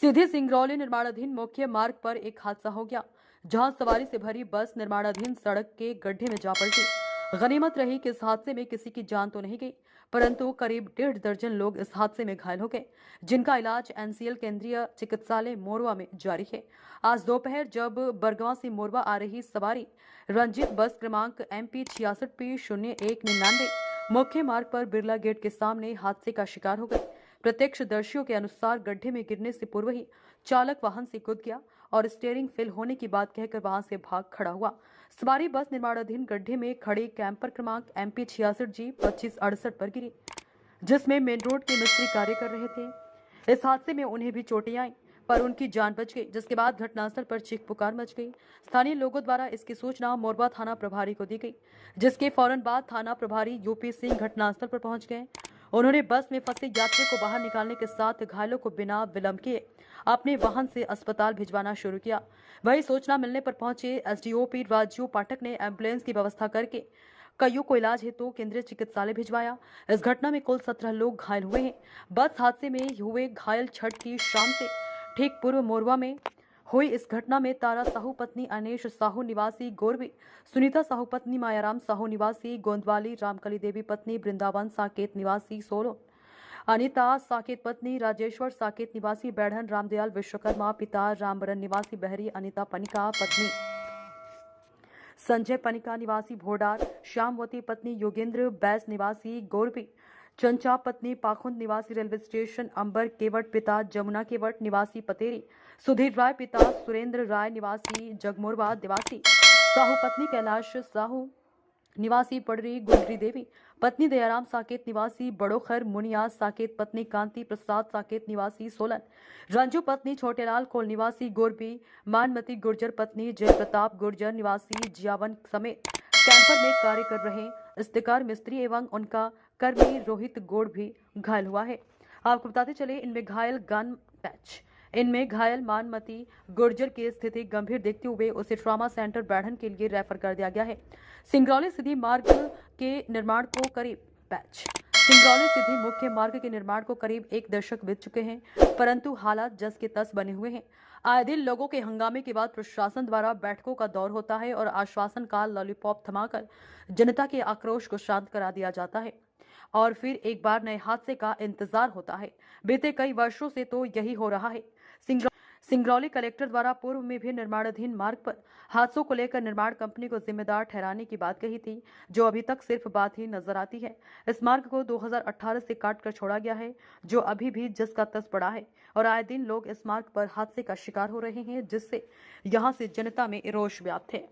सीधे सिंगरौली निर्माणाधीन मुख्य मार्ग पर एक हादसा हो गया, जहां सवारी से भरी बस निर्माणाधीन सड़क के गड्ढे में जा पलटी। गनीमत रही कि इस हादसे में किसी की जान तो नहीं गई, परंतु करीब 1.5 दर्जन लोग इस हादसे में घायल हो गए, जिनका इलाज एनसीएल केंद्रीय चिकित्सालय मोरवा में जारी है। आज दोपहर जब बरगवा से मोरवा आ रही सवारी रंजित बस क्रमांक MP 66P0199 मुख्य मार्ग पर बिरला गेट के सामने हादसे का शिकार हो गई। प्रत्यक्षदर्शियों के अनुसार गड्ढे में गिरने से पूर्व ही चालक वाहन से कूद गया और स्टीयरिंग फेल होने की बात कहकर वहां से भाग खड़ा हुआ। सवारी बस निर्माणाधीन गड्ढे में खड़े कैंपर क्रमांक MP 66G2568 पर गिरी, जिसमें मेन रोड के मिस्त्री कार्य कर रहे थे। इस हादसे में उन्हें भी चोटें आई, पर उनकी जान बच गई, जिसके बाद घटनास्थल पर चीख पुकार मच गई। स्थानीय लोगों द्वारा इसकी सूचना मोरबा थाना प्रभारी को दी गई, जिसके फौरन बाद थाना प्रभारी यूपी सिंह घटनास्थल पर पहुंच गए। उन्होंने बस में फंसे यात्रियों को बाहर निकालने के साथ घायलों को बिना विलंब किए अपने वाहन से अस्पताल भिजवाना शुरू किया। वही सूचना मिलने पर पहुंचे SDOP राजू पाठक ने एम्बुलेंस की व्यवस्था करके कईयों को इलाज हेतु केंद्रीय चिकित्सालय भिजवाया। इस घटना में कुल 17 लोग घायल हुए हैं। बस हादसे में हुए घायल छठ की शाम से ठीक पूर्व मोरवा में हुई इस घटना में तारा साहू पत्नी अनेश साहू निवासी गोरवी, सुनीता साहू पत्नी मायाराम साहू निवासी गोंदवाली, रामकली देवी पत्नी वृंदावन साकेत निवासी सोलो, अनिता साकेत पत्नी राजेश्वर साकेत निवासी बैढ़न, रामदयाल विश्वकर्मा पिता रामबरन निवासी बहरी, अनिता पनिका पत्नी संजय पनिका निवासी भोडार, श्यामवती पत्नी योगेंद्र बैस निवासी गोरवी, चंचा पत्नी पाखुंद निवासी रेलवे स्टेशन, अंबर केवट पिता जमुना केवट निवासी पतेरी, सुधीर राय पिता सुरेंद्र राय निवासी जगमोरवा निवासी, साहू पत्नी कैलाश साहू निवासी पडरी, गुंडरी देवी पत्नी दयाराम साकेत निवासी बड़ोखर, मुनिया साकेत पत्नी कांति प्रसाद साकेत निवासी सोलन, रंजू पत्नी छोटेलाल कोल निवासी गोरबी, मानमती गुर्जर पत्नी जय प्रताप गुर्जर निवासी जियावन समेत कैंपर में कार्य कर रहे इस्तेकार मिस्त्री एवं उनका कर्मी रोहित गोड़ भी घायल हुआ है। आपको बताते चले, इनमें घायल मानमती गुर्जर की स्थिति गंभीर देखते हुए उसे ट्रॉमा सेंटर बैढ़न के लिए रेफर कर दिया गया है। सिंगरौली सीधी मार्ग के निर्माण को सिंगरौली सीधी मुख्य मार्ग के निर्माण को करीब 1 दशक बीत चुके हैं, परंतु हालात जस के तस बने हुए हैं। आए दिन लोगों के हंगामे के बाद प्रशासन द्वारा बैठकों का दौर होता है और आश्वासन का लॉलीपॉप थमाकर जनता के आक्रोश को शांत करा दिया जाता है और फिर एक बार नए हादसे का इंतजार होता है। बीते कई वर्षों से तो यही हो रहा है। सिंगरौली कलेक्टर द्वारा पूर्व में भी निर्माणाधीन मार्ग पर हादसों को लेकर निर्माण कंपनी को जिम्मेदार ठहराने की बात कही थी, जो अभी तक सिर्फ बात ही नजर आती है। इस मार्ग को 2018 से काट कर छोड़ा गया है, जो अभी भी जस का तस पड़ा है और आए दिन लोग इस मार्ग पर हादसे का शिकार हो रहे हैं, जिससे यहां से जनता में रोष व्याप्त है।